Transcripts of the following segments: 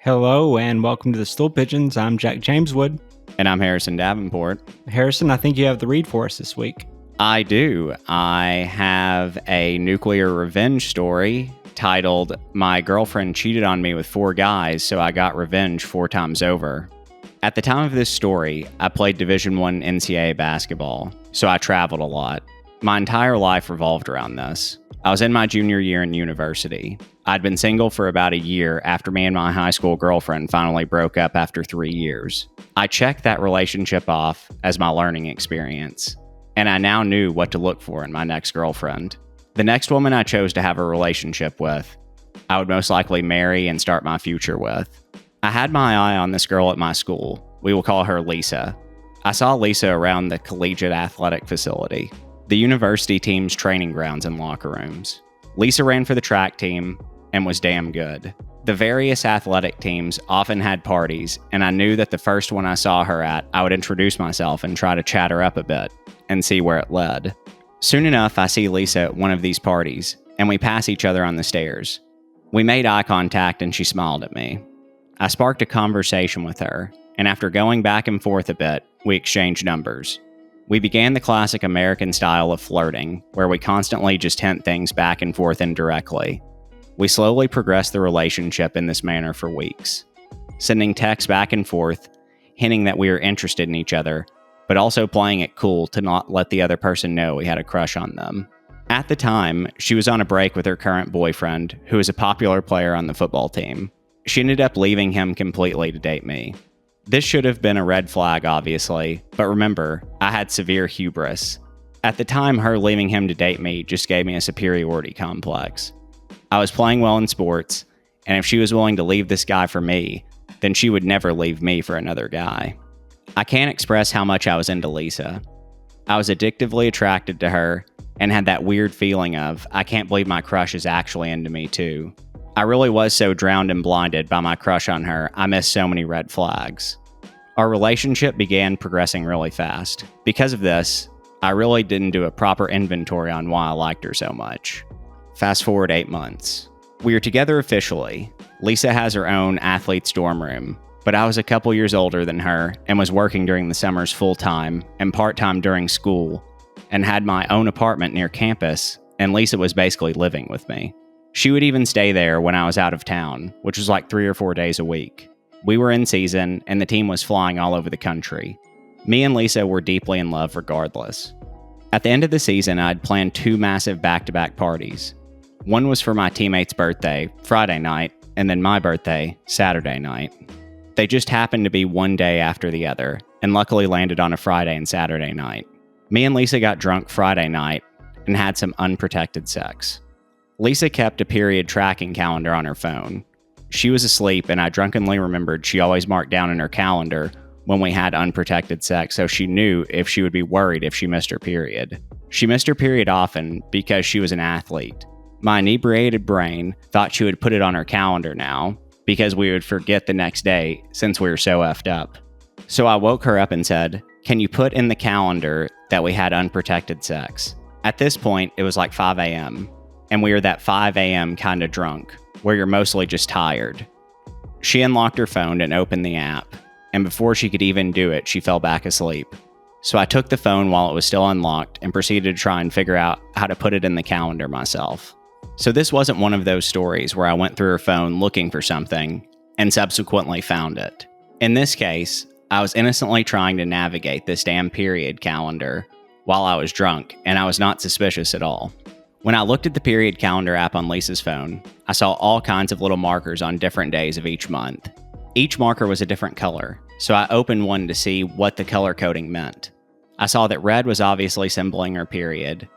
Hello and welcome to the Stool Pigeons. I'm Jack Jameswood. And I'm Harrison Davenport. Harrison, I think you have the read for us this week. I do. I have a nuclear revenge story titled, "My Girlfriend Cheated on Me with 4 Guys, so I got revenge 4 times over." At the time of this story, I played Division I NCAA basketball, so I traveled a lot. My entire life revolved around this. I was in my junior year in university. I'd been single for about a year after me and my high school girlfriend finally broke up after 3 years. I checked that relationship off as my learning experience, and I now knew what to look for in my next girlfriend. The next woman I chose to have a relationship with, I would most likely marry and start my future with. I had my eye on this girl at my school. We will call her Lisa. I saw Lisa around the collegiate athletic facility, the university team's training grounds and locker rooms. Lisa ran for the track team and was damn good. The various athletic teams often had parties, and I knew that the first one I saw her at, I would introduce myself and try to chat her up a bit and see where it led. Soon enough, I see Lisa at one of these parties, and we pass each other on the stairs. We made eye contact and she smiled at me. I sparked a conversation with her, and after going back and forth a bit, we exchanged numbers. We began the classic American style of flirting, where we constantly just hint things back and forth indirectly. We slowly progressed the relationship in this manner for weeks, sending texts back and forth, hinting that we were interested in each other, but also playing it cool to not let the other person know we had a crush on them. At the time, she was on a break with her current boyfriend, who is a popular player on the football team. She ended up leaving him completely to date me. This should have been a red flag, obviously, but remember, I had severe hubris. At the time, her leaving him to date me just gave me a superiority complex. I was playing well in sports, and if she was willing to leave this guy for me, then she would never leave me for another guy. I can't express how much I was into Lisa. I was addictively attracted to her and had that weird feeling of, I can't believe my crush is actually into me too. I really was so drowned and blinded by my crush on her, I missed so many red flags. Our relationship began progressing really fast. Because of this, I really didn't do a proper inventory on why I liked her so much. Fast forward 8 months. We are together officially. Lisa has her own athlete's dorm room, but I was a couple years older than her and was working during the summers full-time and part-time during school and had my own apartment near campus, and Lisa was basically living with me. She would even stay there when I was out of town, which was like 3 or 4 days a week. We were in season, and the team was flying all over the country. Me and Lisa were deeply in love regardless. At the end of the season, I'd planned 2 massive back-to-back parties. One was for my teammate's birthday, Friday night, and then my birthday, Saturday night. They just happened to be one day after the other, and luckily landed on a Friday and Saturday night. Me and Lisa got drunk Friday night and had some unprotected sex. Lisa kept a period tracking calendar on her phone. She was asleep, and I drunkenly remembered she always marked down in her calendar when we had unprotected sex, so she knew if she would be worried if she missed her period. She missed her period often because she was an athlete. My inebriated brain thought she would put it on her calendar now because we would forget the next day since we were so effed up. So I woke her up and said, "Can you put in the calendar that we had unprotected sex?" At this point, it was like 5 a.m., and we were that 5 a.m. kind of drunk, where you're mostly just tired. She unlocked her phone and opened the app, and before she could even do it, she fell back asleep. So I took the phone while it was still unlocked and proceeded to try and figure out how to put it in the calendar myself. So this wasn't one of those stories where I went through her phone looking for something and subsequently found it. In this case, I was innocently trying to navigate this damn period calendar while I was drunk, and I was not suspicious at all. When I looked at the period calendar app on Lisa's phone, I saw all kinds of little markers on different days of each month. Each marker was a different color, so I opened one to see what the color coding meant. I saw that red was obviously symboling her period,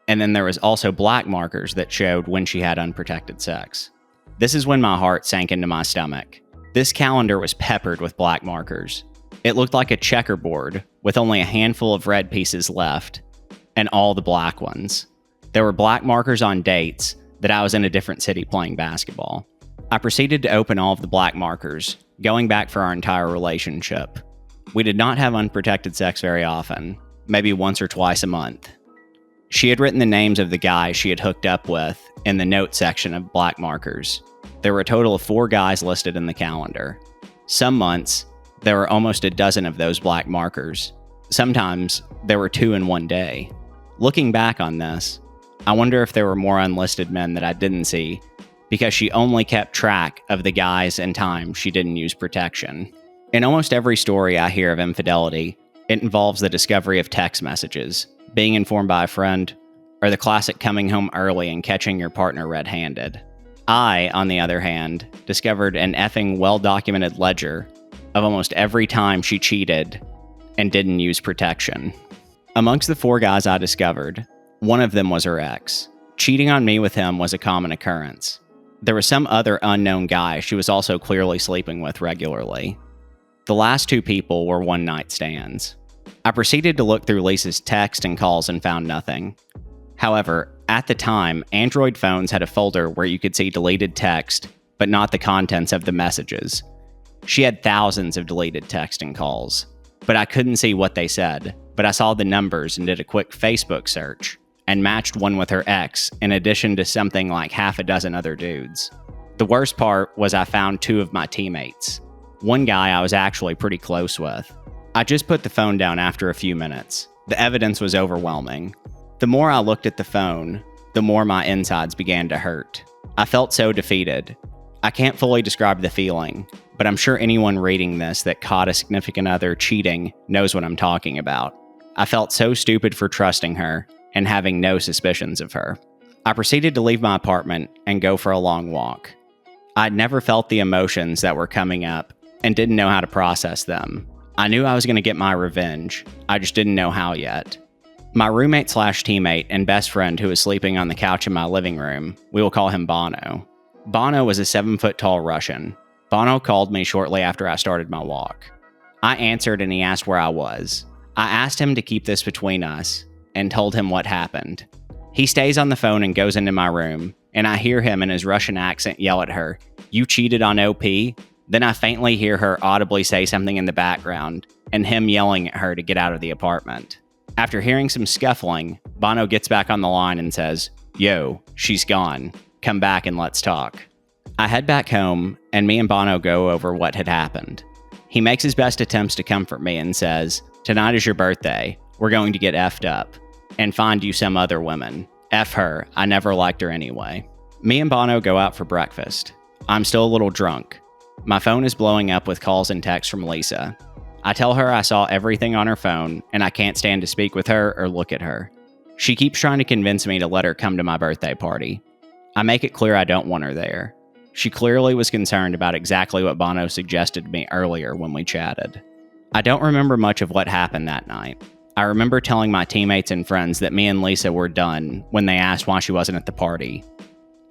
and then there was also black markers that showed when she had unprotected sex. This is when my heart sank into my stomach. This calendar was peppered with black markers. It looked like a checkerboard with only a handful of red pieces left, and all the black ones. There were black markers on dates that I was in a different city playing basketball. I proceeded to open all of the black markers, going back for our entire relationship. We did not have unprotected sex very often, maybe once or twice a month. She had written the names of the guys she had hooked up with in the note section of black markers. there were a total of 4 guys listed in the calendar. Some months, there were almost a dozen of those black markers. Sometimes, there were 2 in one day. Looking back on this, I wonder if there were more unlisted men that I didn't see because she only kept track of the guys and times she didn't use protection. In almost every story I hear of infidelity, it involves the discovery of text messages, being informed by a friend, or the classic coming home early and catching your partner red-handed. I, on the other hand, discovered an effing well-documented ledger of almost every time she cheated and didn't use protection. Amongst the 4 guys I discovered, one of them was her ex. Cheating on me with him was a common occurrence. There was some other unknown guy she was also clearly sleeping with regularly. The last 2 people were one-night stands. I proceeded to look through Lisa's text and calls and found nothing. However, at the time, Android phones had a folder where you could see deleted text, but not the contents of the messages. She had thousands of deleted text and calls, but I couldn't see what they said, but I saw the numbers and did a quick Facebook search, and matched one with her ex, in addition to something like half a dozen other dudes. The worst part was I found 2 of my teammates. One guy I was actually pretty close with. I just put the phone down after a few minutes. The evidence was overwhelming. The more I looked at the phone, the more my insides began to hurt. I felt so defeated. I can't fully describe the feeling, but I'm sure anyone reading this that caught a significant other cheating knows what I'm talking about. I felt so stupid for trusting her and having no suspicions of her. I proceeded to leave my apartment and go for a long walk. I'd never felt the emotions that were coming up and didn't know how to process them. I knew I was going to get my revenge. I just didn't know how yet. My roommate/teammate and best friend who was sleeping on the couch in my living room, we will call him Bono. Bono was a 7-foot-tall Russian. Bono called me shortly after I started my walk. I answered and he asked where I was. I asked him to keep this between us and told him what happened. He stays on the phone and goes into my room, and I hear him in his Russian accent yell at her, "You cheated on OP?" Then I faintly hear her audibly say something in the background, and him yelling at her to get out of the apartment. After hearing some scuffling, Bono gets back on the line and says, "Yo, she's gone. Come back and let's talk." I head back home, and me and Bono go over what had happened. He makes his best attempts to comfort me and says, "Tonight is your birthday. We're going to get effed up and find you some other woman. F her. I never liked her anyway." Me and Bono go out for breakfast. I'm still a little drunk. My phone is blowing up with calls and texts from Lisa. I tell her I saw everything on her phone and I can't stand to speak with her or look at her. She keeps trying to convince me to let her come to my birthday party. I make it clear I don't want her there. She clearly was concerned about exactly what Bono suggested to me earlier when we chatted. I don't remember much of what happened that night. I remember telling my teammates and friends that me and Lisa were done when they asked why she wasn't at the party.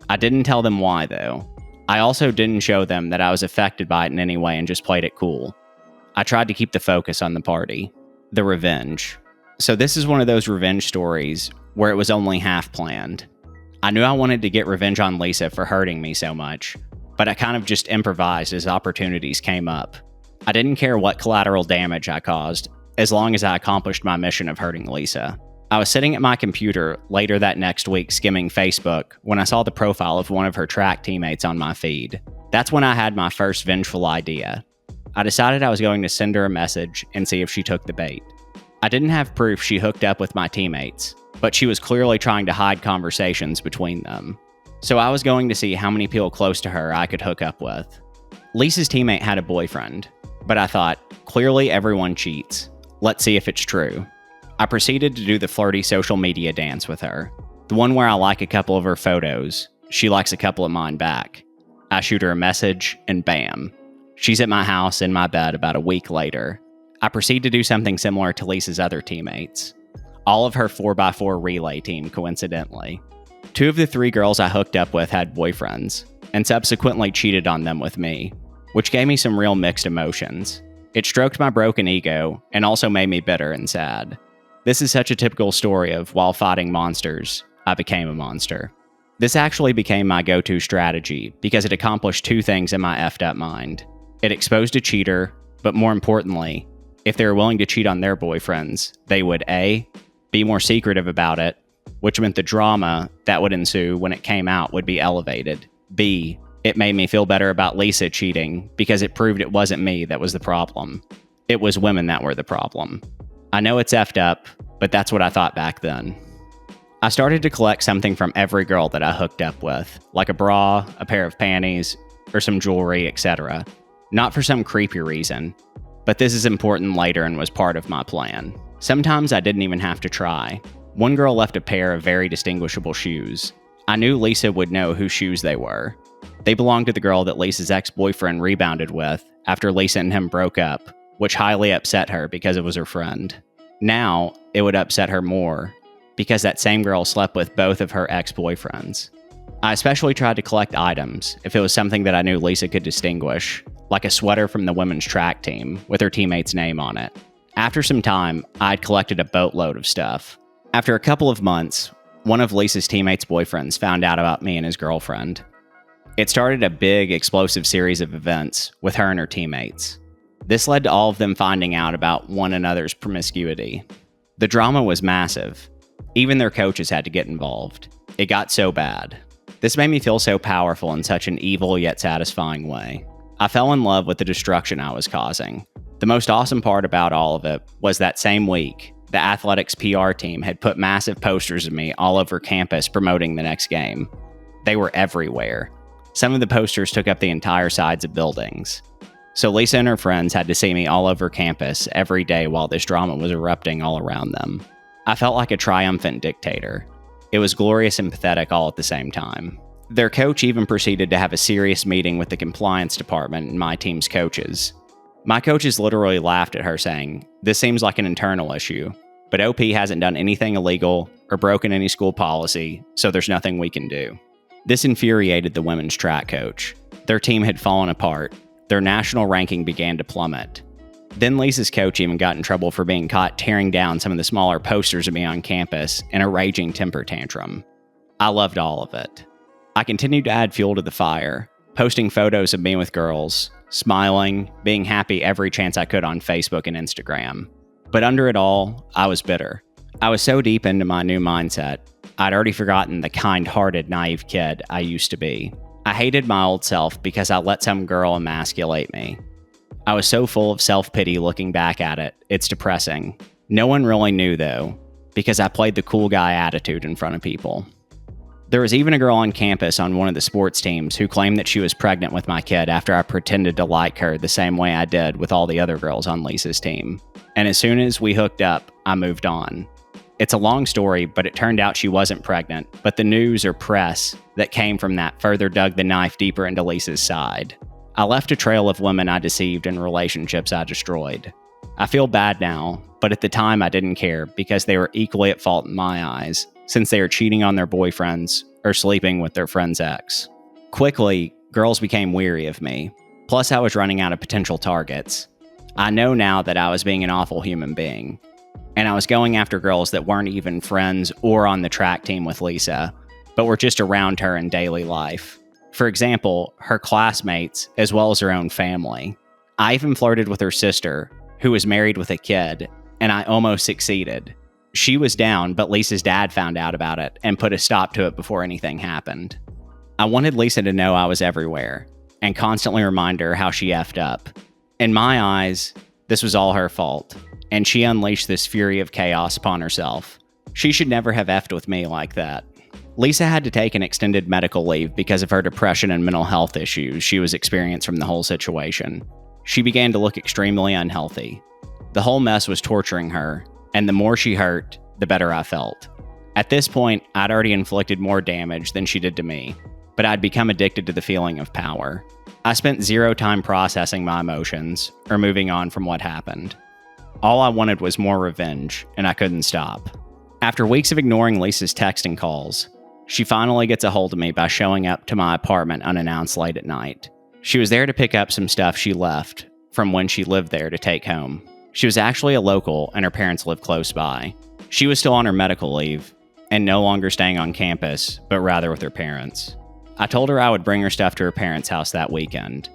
I didn't tell them why, though. I also didn't show them that I was affected by it in any way and just played it cool. I tried to keep the focus on the party. The revenge. So this is one of those revenge stories where it was only half planned. I knew I wanted to get revenge on Lisa for hurting me so much, but I kind of just improvised as opportunities came up. I didn't care what collateral damage I caused, as long as I accomplished my mission of hurting Lisa. I was sitting at my computer later that next week skimming Facebook when I saw the profile of one of her track teammates on my feed. That's when I had my first vengeful idea. I decided I was going to send her a message and see if she took the bait. I didn't have proof she hooked up with my teammates, but she was clearly trying to hide conversations between them. So I was going to see how many people close to her I could hook up with. Lisa's teammate had a boyfriend, but I thought, clearly everyone cheats. Let's see if it's true. I proceeded to do the flirty social media dance with her. The one where I like a couple of her photos. She likes a couple of mine back. I shoot her a message, and bam. She's at my house in my bed about a week later. I proceed to do something similar to Lisa's other teammates. All of her 4x4 relay team, coincidentally. 2 of the 3 girls I hooked up with had boyfriends, and subsequently cheated on them with me, which gave me some real mixed emotions. It stroked my broken ego, and also made me bitter and sad. This is such a typical story of, while fighting monsters, I became a monster. This actually became my go-to strategy because it accomplished 2 things in my effed up mind. It exposed a cheater, but more importantly, if they were willing to cheat on their boyfriends, they would A, be more secretive about it, which meant the drama that would ensue when it came out would be elevated. B, It made me feel better about Lisa cheating because it proved it wasn't me that was the problem. It was women that were the problem. I know it's effed up, but that's what I thought back then. I started to collect something from every girl that I hooked up with, like a bra, a pair of panties, or some jewelry, etc. Not for some creepy reason, but this is important later and was part of my plan. Sometimes I didn't even have to try. One girl left a pair of very distinguishable shoes. I knew Lisa would know whose shoes they were. They belonged to the girl that Lisa's ex-boyfriend rebounded with after Lisa and him broke up, which highly upset her because it was her friend. Now, it would upset her more because that same girl slept with both of her ex-boyfriends. I especially tried to collect items if it was something that I knew Lisa could distinguish, like a sweater from the women's track team with her teammate's name on it. After some time, I'd collected a boatload of stuff. After a couple of months, one of Lisa's teammates' boyfriends found out about me and his girlfriend. It started a big, explosive series of events with her and her teammates. This led to all of them finding out about one another's promiscuity. The drama was massive. Even their coaches had to get involved. It got so bad. This made me feel so powerful in such an evil yet satisfying way. I fell in love with the destruction I was causing. The most awesome part about all of it was that same week, the athletics PR team had put massive posters of me all over campus promoting the next game. They were everywhere. Some of the posters took up the entire sides of buildings. So Lisa and her friends had to see me all over campus every day while this drama was erupting all around them. I felt like a triumphant dictator. It was glorious and pathetic all at the same time. Their coach even proceeded to have a serious meeting with the compliance department and my team's coaches. My coaches literally laughed at her, saying, "This seems like an internal issue, but OP hasn't done anything illegal or broken any school policy, so there's nothing we can do." This infuriated the women's track coach. Their team had fallen apart. Their national ranking began to plummet. Then Lisa's coach even got in trouble for being caught tearing down some of the smaller posters of me on campus in a raging temper tantrum. I loved all of it. I continued to add fuel to the fire, posting photos of me with girls, smiling, being happy every chance I could on Facebook and Instagram. But under it all, I was bitter. I was so deep into my new mindset, I'd already forgotten the kind-hearted, naive kid I used to be. I hated my old self because I let some girl emasculate me. I was so full of self-pity looking back at it, it's depressing. No one really knew, though, because I played the cool guy attitude in front of people. There was even a girl on campus on one of the sports teams who claimed that she was pregnant with my kid after I pretended to like her the same way I did with all the other girls on Lisa's team. And as soon as we hooked up, I moved on. It's a long story, but it turned out she wasn't pregnant, but the news or press that came from that further dug the knife deeper into Lisa's side. I left a trail of women I deceived and relationships I destroyed. I feel bad now, but at the time I didn't care because they were equally at fault in my eyes, since they were cheating on their boyfriends or sleeping with their friend's ex. Quickly, girls became weary of me, plus I was running out of potential targets. I know now that I was being an awful human being, and I was going after girls that weren't even friends or on the track team with Lisa, but were just around her in daily life. For example, her classmates, as well as her own family. I even flirted with her sister, who was married with a kid, and I almost succeeded. She was down, but Lisa's dad found out about it and put a stop to it before anything happened. I wanted Lisa to know I was everywhere, and constantly remind her how she effed up. In my eyes, this was all her fault, and she unleashed this fury of chaos upon herself. She should never have effed with me like that. Lisa had to take an extended medical leave because of her depression and mental health issues she was experiencing from the whole situation. She began to look extremely unhealthy. The whole mess was torturing her, and the more she hurt, the better I felt. At this point, I'd already inflicted more damage than she did to me, but I'd become addicted to the feeling of power. I spent zero time processing my emotions or moving on from what happened. All I wanted was more revenge, and I couldn't stop. After weeks of ignoring Lisa's texting calls, she finally gets a hold of me by showing up to my apartment unannounced late at night. She was there to pick up some stuff she left from when she lived there to take home. She was actually a local, and her parents lived close by. She was still on her medical leave and no longer staying on campus, but rather with her parents. I told her I would bring her stuff to her parents' house that weekend,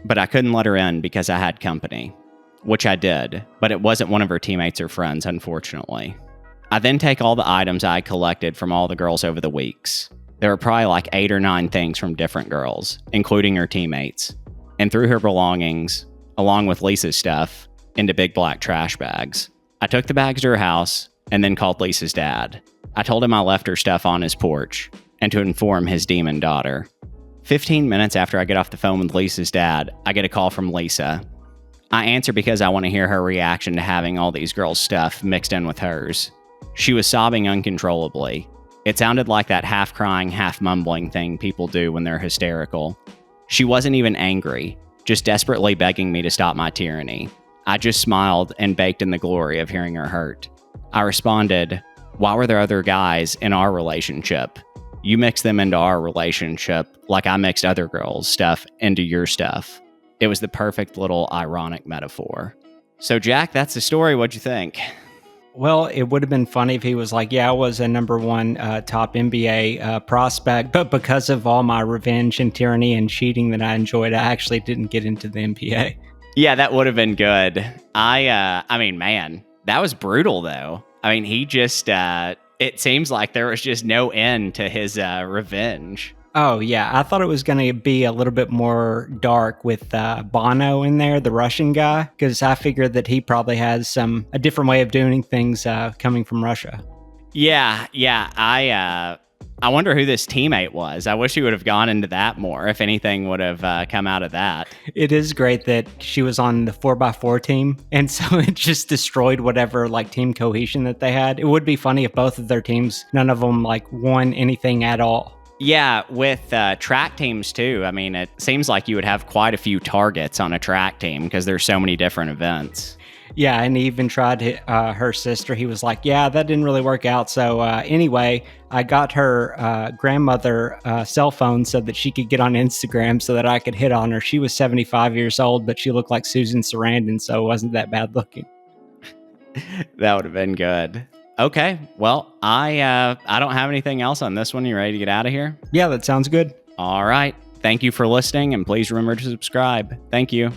but I couldn't let her in because I had company, which I did, but it wasn't one of her teammates or friends, unfortunately. I then take all the items I collected from all the girls over the weeks. There were probably like 8 or 9 things from different girls, including her teammates, and threw her belongings, along with Lisa's stuff, into big black trash bags. I took the bags to her house and then called Lisa's dad. I told him I left her stuff on his porch and to inform his demon daughter. 15 minutes after I get off the phone with Lisa's dad, I get a call from Lisa. I answer because I want to hear her reaction to having all these girls' stuff mixed in with hers. She was sobbing uncontrollably. It sounded like that half crying, half mumbling thing people do when they're hysterical. She wasn't even angry, just desperately begging me to stop my tyranny. I just smiled and baked in the glory of hearing her hurt. I responded, "Why were there other guys in our relationship? You mixed them into our relationship like I mixed other girls' stuff into your stuff." It was the perfect little ironic metaphor. So Jack, that's the story. What'd you think? Well, it would have been funny if he was like, yeah, I was a number one top NBA prospect, but because of all my revenge and tyranny and cheating that I enjoyed, I actually didn't get into the NBA. Yeah, that would have been good. I mean, man, that was brutal though. I mean, he just, it seems like there was just no end to his revenge. Oh, yeah. I thought it was going to be a little bit more dark with Bono in there, the Russian guy, because I figured that he probably has a different way of doing things coming from Russia. Yeah. I wonder who this teammate was. I wish he would have gone into that more, if anything would have come out of that. It is great that she was on the 4x4 team, and so it just destroyed whatever like team cohesion that they had. It would be funny if both of their teams, none of them like won anything at all. Yeah, with track teams too. I mean, it seems like you would have quite a few targets on a track team because there's so many different events. Yeah, and he even tried her sister. He was like, yeah, that didn't really work out. So anyway, I got her grandmother cell phone so that she could get on Instagram so that I could hit on her. She was 75 years old, but she looked like Susan Sarandon, so it wasn't that bad looking. That would have been good. Okay, well, I don't have anything else on this one. You ready to get out of here? Yeah, that sounds good. All right. Thank you for listening, and please remember to subscribe. Thank you.